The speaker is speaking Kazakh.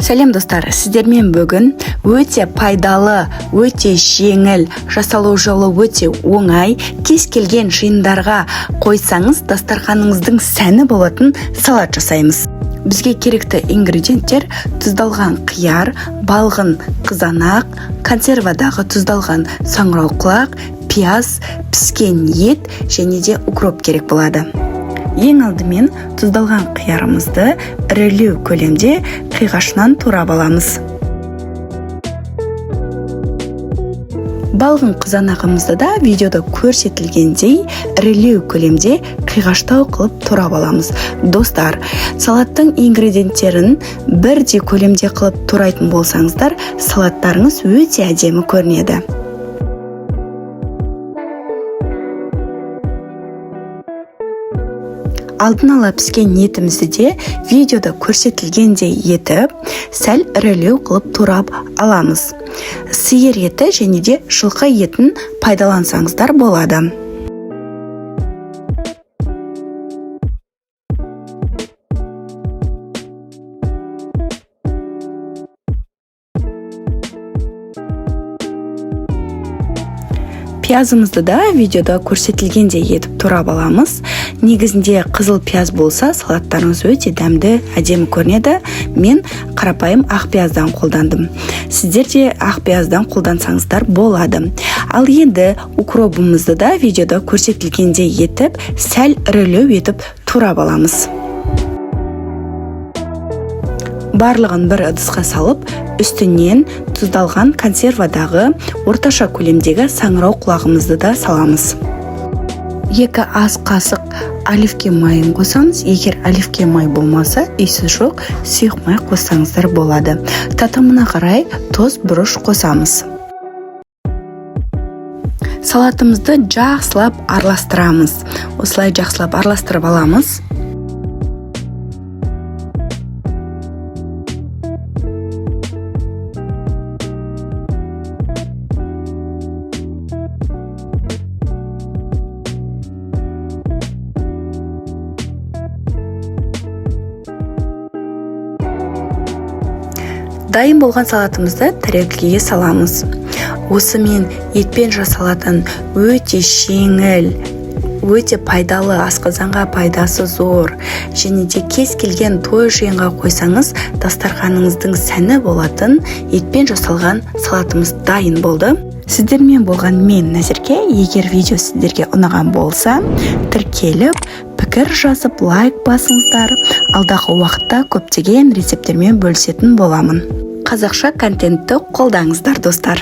Сәлем достар, сіздермен бүгін өте пайдалы, өте жеңіл, жасалу жолы өте оңай, кез келген жиындарға қойсаңыз дастарханыңыздың сәні болатын салат жасаймыз. Бізге керекті ингредиенттер: тұздалған қияр, балғын қызанақ, консервадағы тұздалған саңырауқұлақ, пияз, піскен ет және де укроп керек болады. Ең алдымен тұздалған қиярымызды ірілеу көлемде қиғашынан турап аламыз. Балғын қызанағымызды да видеода көрсетілгендей ірілеу көлемде қиғаштау қылып турап аламыз. Достар, салаттың ингредиенттерін бірдей көлемде қылып турайтын болсаңыздар, салаттарыңыз өте әдемі көрінеді. Алдын ала піскен етімізді де видеода көрсетілгендей етіп, сәл ірілеу қылып турап аламыз. Сиыр еті және де жылқы етін пайдалансаңыздар болады. Пиязымызды да видеода көрсетілгендей етіп турап аламыз. Негізінде қызыл пияз болса, салаттарыңыз өте дәмді, әдемі көрінеді. Мен қарапайым ақ пияздан қолдандым. Сіздер де ақ пияздан қолдансаңыздар болады. Ал енді укробымызды да видеода көрсетілгендей етіп, сәл ірілеу етіп турап аламыз. Барлығын бір ыдысқа салып, үстінен тұздалған консервадағы орташа көлемдегі саңырауқұлағымызды да саламыз. 2 ас қасық оливке майын қосамыз. Егер оливке май болмаса, иісі жоқ, сұйық май қоссаңыздар болады. Татымына қарай тоз бұрыш қосамыз. Салатымызды жақсылап араластырамыз. Осылай жақсылап араластырып аламыз. Дайын болған салатымызды тәрелкеге саламыз. Осы мен етпен жасалатын өте жеңіл, өте пайдалы, асқазанға пайдасы зор және де кез келген той жиынға қойсаңыз дастарханыңыздың сәні болатын етпен жасалған салатымыз дайын болды. Сіздермен болған мен Назерке. Егер видео сіздерге ұнаған болса, тіркеліп, пікір жазып, лайк басыңыздар. Алдағы уақытта көптеген рецепттермен бөлісетін боламын. Қазақша контентті қолдаңыздар, достар.